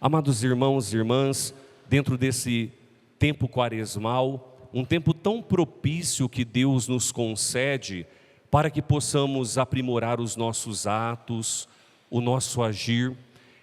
Amados irmãos e irmãs, dentro desse tempo quaresmal, um tempo tão propício que Deus nos concede para que possamos aprimorar os nossos atos, o nosso agir,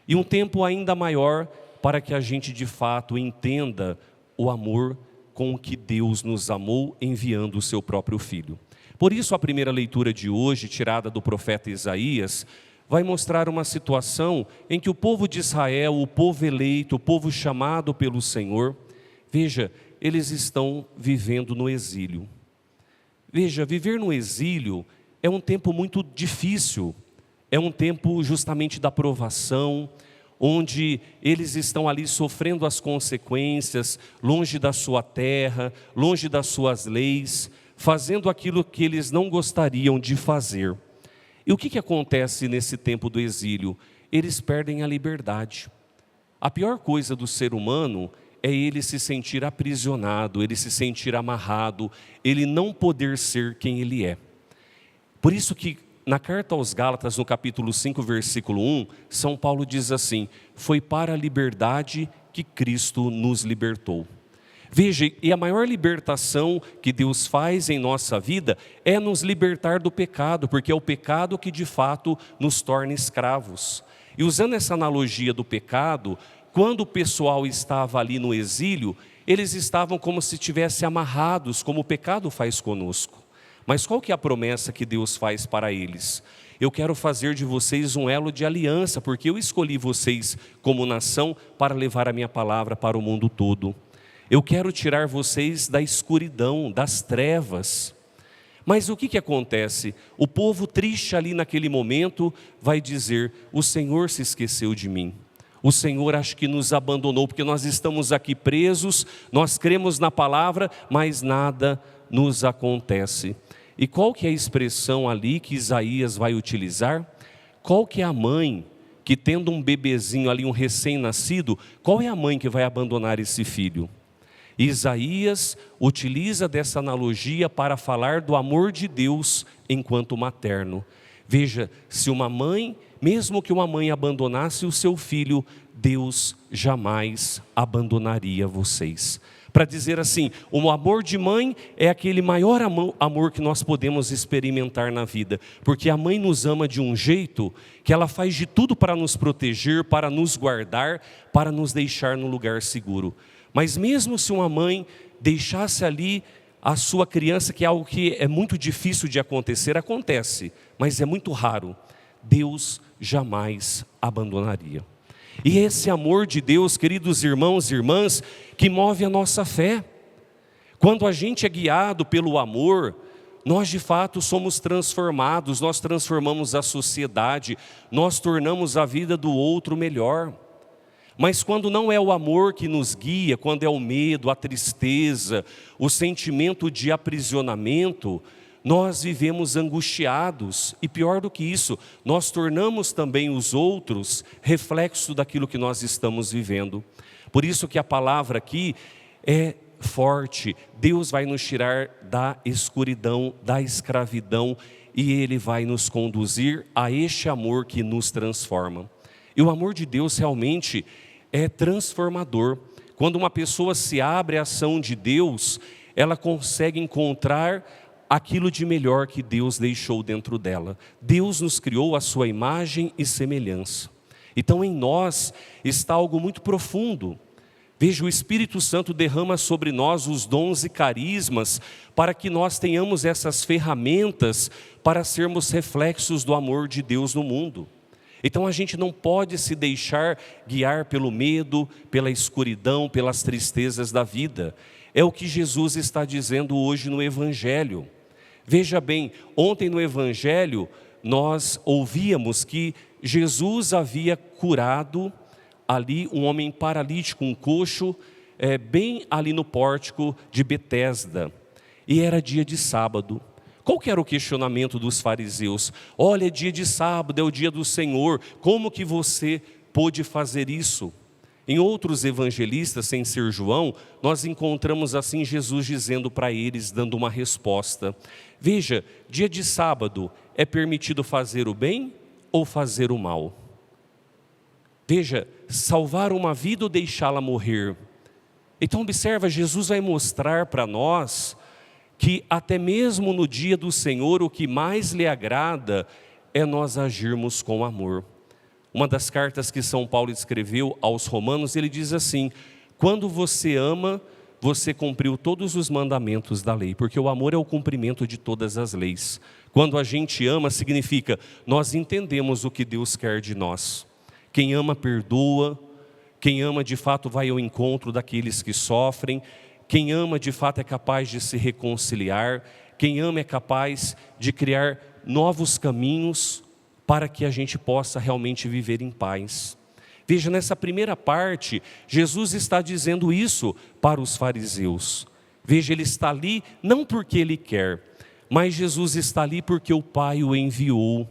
e um tempo ainda maior para que a gente de fato entenda o amor com que Deus nos amou enviando o seu próprio Filho. Por isso a primeira leitura de hoje, tirada do profeta Isaías, vai mostrar uma situação em que o povo de Israel, o povo eleito, o povo chamado pelo Senhor, veja, eles estão vivendo no exílio. Veja, viver no exílio é um tempo muito difícil, é um tempo justamente da provação, onde eles estão ali sofrendo as consequências, longe da sua terra, longe das suas leis, fazendo aquilo que eles não gostariam de fazer. E o que acontece nesse tempo do exílio? Eles perdem a liberdade. A pior coisa do ser humano é ele se sentir aprisionado, ele se sentir amarrado, ele não poder ser quem ele é. Por isso que na carta aos Gálatas, no capítulo 5, versículo 1, São Paulo diz assim: foi para a liberdade que Cristo nos libertou. Veja, e a maior libertação que Deus faz em nossa vida é nos libertar do pecado, porque é o pecado que de fato nos torna escravos. E usando essa analogia do pecado, quando o pessoal estava ali no exílio, eles estavam como se estivessem amarrados, como o pecado faz conosco. Mas qual que é a promessa que Deus faz para eles? Eu quero fazer de vocês um elo de aliança, porque eu escolhi vocês como nação para levar a minha palavra para o mundo todo. Eu quero tirar vocês da escuridão, das trevas. Mas o que acontece? O povo triste ali naquele momento vai dizer: o Senhor se esqueceu de mim. O Senhor acho que nos abandonou, porque nós estamos aqui presos, nós cremos na palavra, mas nada nos acontece. E qual que é a expressão ali que Isaías vai utilizar? Qual que é a mãe que, tendo um bebezinho ali, um recém-nascido, qual é a mãe que vai abandonar esse filho? Isaías utiliza dessa analogia para falar do amor de Deus enquanto materno. Veja, se uma mãe, mesmo que uma mãe abandonasse o seu filho, Deus jamais abandonaria vocês. Para dizer assim, o amor de mãe é aquele maior amor que nós podemos experimentar na vida, porque a mãe nos ama de um jeito que ela faz de tudo para nos proteger, para nos guardar, para nos deixar no lugar seguro. Mas mesmo se uma mãe deixasse ali a sua criança, que é algo que é muito difícil de acontecer, acontece, mas é muito raro, Deus jamais abandonaria. E esse amor de Deus, queridos irmãos e irmãs, que move a nossa fé. Quando a gente é guiado pelo amor, nós de fato somos transformados, nós transformamos a sociedade, nós tornamos a vida do outro melhor. Mas quando não é o amor que nos guia, quando é o medo, a tristeza, o sentimento de aprisionamento, nós vivemos angustiados e pior do que isso, nós tornamos também os outros reflexo daquilo que nós estamos vivendo. Por isso que a palavra aqui é forte, Deus vai nos tirar da escuridão, da escravidão e Ele vai nos conduzir a este amor que nos transforma. E o amor de Deus realmente é transformador. Quando uma pessoa se abre à ação de Deus, ela consegue encontrar aquilo de melhor que Deus deixou dentro dela. Deus nos criou à sua imagem e semelhança. Então em nós está algo muito profundo. Veja, o Espírito Santo derrama sobre nós os dons e carismas para que nós tenhamos essas ferramentas para sermos reflexos do amor de Deus no mundo. Então a gente não pode se deixar guiar pelo medo, pela escuridão, pelas tristezas da vida. É o que Jesus está dizendo hoje no Evangelho. Veja bem, ontem no Evangelho nós ouvíamos que Jesus havia curado ali um homem paralítico, um coxo, bem ali no pórtico de Betesda. E era dia de sábado. Qual que era o questionamento dos fariseus? Olha, é dia de sábado, é o dia do Senhor, como que você pôde fazer isso? Em outros evangelistas, sem ser João, nós encontramos assim Jesus dizendo para eles, dando uma resposta. Veja, dia de sábado, é permitido fazer o bem ou fazer o mal? Veja, salvar uma vida ou deixá-la morrer. Então observa, Jesus vai mostrar para nós que até mesmo no dia do Senhor o que mais lhe agrada é nós agirmos com amor. Uma das cartas que São Paulo escreveu aos Romanos, ele diz assim: quando você ama, você cumpriu todos os mandamentos da lei, porque o amor é o cumprimento de todas as leis. Quando a gente ama, significa nós entendemos o que Deus quer de nós. Quem ama perdoa, quem ama de fato vai ao encontro daqueles que sofrem, quem ama de fato é capaz de se reconciliar, quem ama é capaz de criar novos caminhos para que a gente possa realmente viver em paz. Veja, nessa primeira parte, Jesus está dizendo isso para os fariseus. Veja, ele está ali não porque ele quer, mas Jesus está ali porque o Pai o enviou.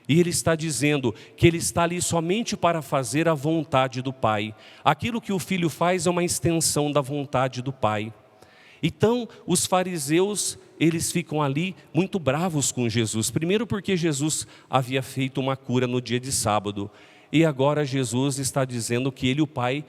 E ele está dizendo que ele está ali somente para fazer a vontade do Pai. Aquilo que o Filho faz é uma extensão da vontade do Pai. Então, os fariseus, eles ficam ali muito bravos com Jesus. Primeiro porque Jesus havia feito uma cura no dia de sábado. E agora Jesus está dizendo que ele e o Pai,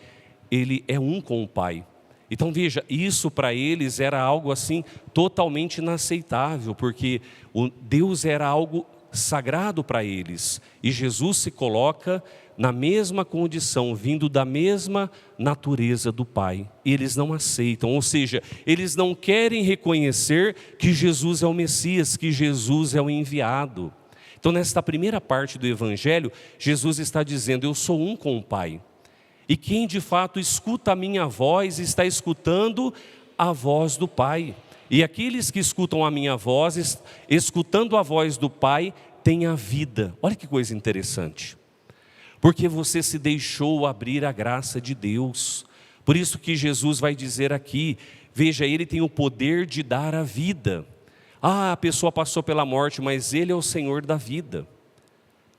ele é um com o Pai. Então veja, isso para eles era algo assim totalmente inaceitável, porque o Deus era algo sagrado para eles. E Jesus se coloca na mesma condição, vindo da mesma natureza do Pai. E eles não aceitam, ou seja, eles não querem reconhecer que Jesus é o Messias, que Jesus é o enviado. Então nesta primeira parte do Evangelho, Jesus está dizendo: eu sou um com o Pai. E quem de fato escuta a minha voz, está escutando a voz do Pai. E aqueles que escutam a minha voz, escutando a voz do Pai, têm a vida. Olha que coisa interessante. Porque você se deixou abrir a graça de Deus. Por isso que Jesus vai dizer aqui, veja, ele tem o poder de dar a vida. Ah, a pessoa passou pela morte, mas ele é o Senhor da vida.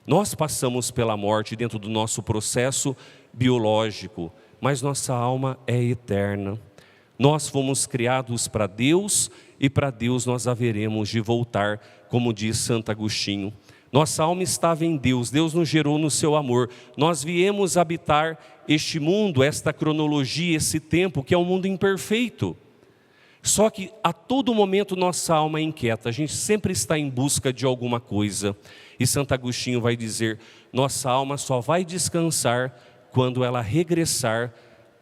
Nós passamos pela morte dentro do nosso processo biológico, mas nossa alma é eterna. Nós fomos criados para Deus e para Deus nós haveremos de voltar, como diz Santo Agostinho. Nossa alma estava em Deus, Deus nos gerou no seu amor. Nós viemos habitar este mundo, esta cronologia, esse tempo que é um mundo imperfeito. Só que a todo momento nossa alma é inquieta, a gente sempre está em busca de alguma coisa. E Santo Agostinho vai dizer, nossa alma só vai descansar quando ela regressar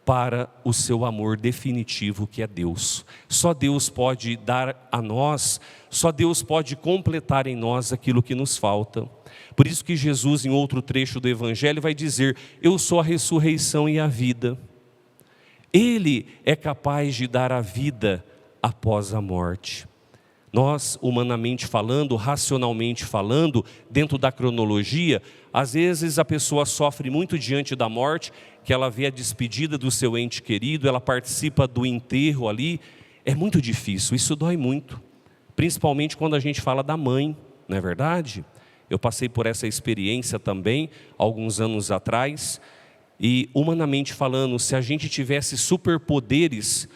para o seu amor definitivo que é Deus. Só Deus pode dar a nós, só Deus pode completar em nós aquilo que nos falta. Por isso que Jesus, em outro trecho do Evangelho, vai dizer, eu sou a ressurreição e a vida. Ele é capaz de dar a vida após a morte. Nós, humanamente falando, racionalmente falando, dentro da cronologia, às vezes a pessoa sofre muito diante da morte, que ela vê a despedida do seu ente querido, ela participa do enterro ali, é muito difícil, isso dói muito, principalmente quando a gente fala da mãe, não é verdade? Eu passei por essa experiência também, alguns anos atrás, e humanamente falando, se a gente tivesse superpoderes,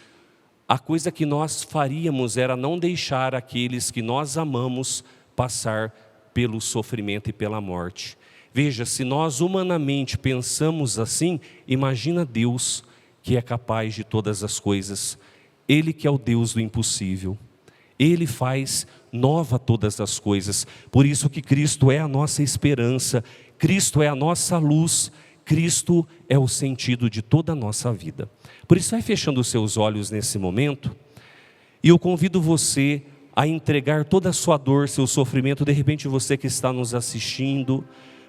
a coisa que nós faríamos era não deixar aqueles que nós amamos passar pelo sofrimento e pela morte. Veja, se nós humanamente pensamos assim, imagina Deus que é capaz de todas as coisas. Ele que é o Deus do impossível. Ele faz nova todas as coisas. Por isso que Cristo é a nossa esperança, Cristo é a nossa luz, Cristo é o sentido de toda a nossa vida. Por isso vai fechando os seus olhos nesse momento e eu convido você a entregar toda a sua dor, seu sofrimento. De repente você que está nos assistindo,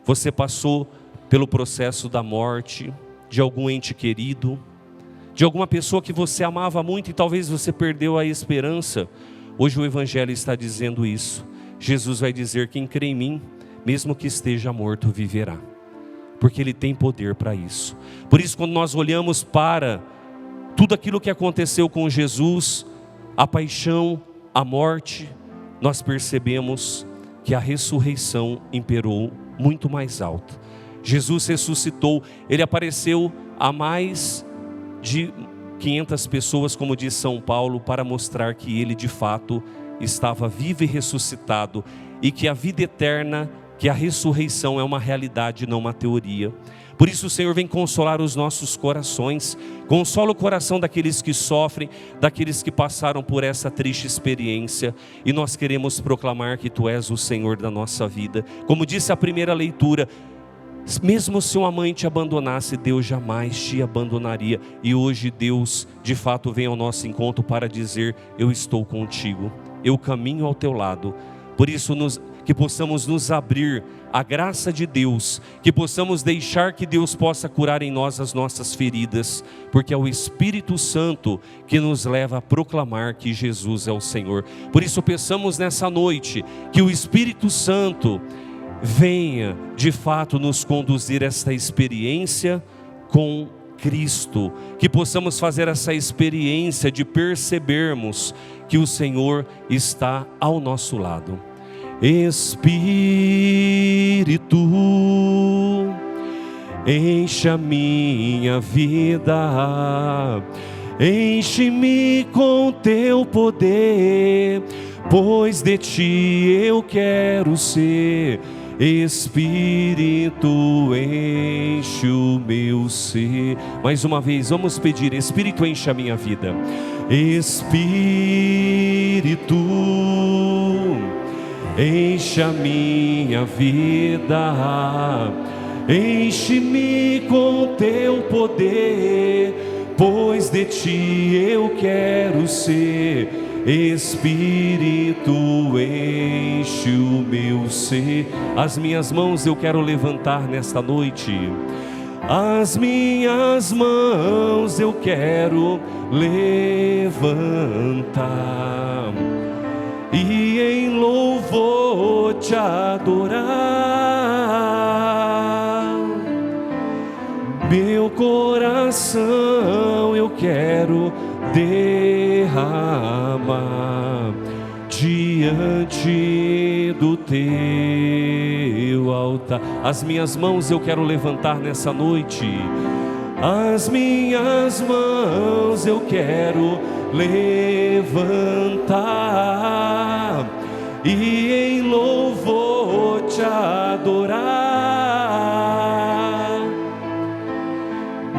você passou pelo processo da morte de algum ente querido, de alguma pessoa que você amava muito e talvez você perdeu a esperança. Hoje o Evangelho está dizendo isso. Jesus vai dizer, quem crê em mim, mesmo que esteja morto, viverá. Porque Ele tem poder para isso. Por isso, quando nós olhamos para tudo aquilo que aconteceu com Jesus, a paixão, a morte, nós percebemos que a ressurreição imperou muito mais alto. Jesus ressuscitou, Ele apareceu a mais de 500 pessoas, como diz São Paulo, para mostrar que Ele de fato estava vivo e ressuscitado, e que a vida eterna, que a ressurreição é uma realidade, não uma teoria. Por isso, Senhor, vem consolar os nossos corações. Consola o coração daqueles que sofrem, daqueles que passaram por essa triste experiência. E nós queremos proclamar que Tu és o Senhor da nossa vida. Como disse a primeira leitura, mesmo se uma mãe te abandonasse, Deus jamais te abandonaria. E hoje Deus, de fato, vem ao nosso encontro para dizer: eu estou contigo, eu caminho ao teu lado. Por isso, que possamos nos abrir à graça de Deus, que possamos deixar que Deus possa curar em nós as nossas feridas, porque é o Espírito Santo que nos leva a proclamar que Jesus é o Senhor. Por isso peçamos nessa noite que o Espírito Santo venha de fato nos conduzir a esta experiência com Cristo, que possamos fazer essa experiência de percebermos que o Senhor está ao nosso lado. Espírito, enche a minha vida, enche-me com teu poder, pois de ti eu quero ser. Espírito, enche o meu ser. Mais uma vez, vamos pedir: Espírito, enche a minha vida. Espírito, enche a minha vida, enche-me com teu poder, pois de ti eu quero ser. Espírito, enche o meu ser. As minhas mãos eu quero levantar nesta noite. As minhas mãos eu quero levantar e em louvor te adorar. Meu coração eu quero derramar diante do teu altar. As minhas mãos eu quero levantar nessa noite. As minhas mãos eu quero levantar e em louvor te adorar.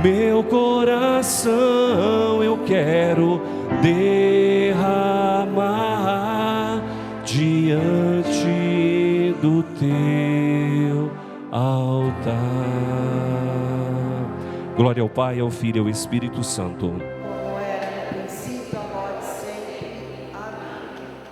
Meu coração eu quero derramar diante do teu altar. Glória ao Pai, ao Filho e ao Espírito Santo.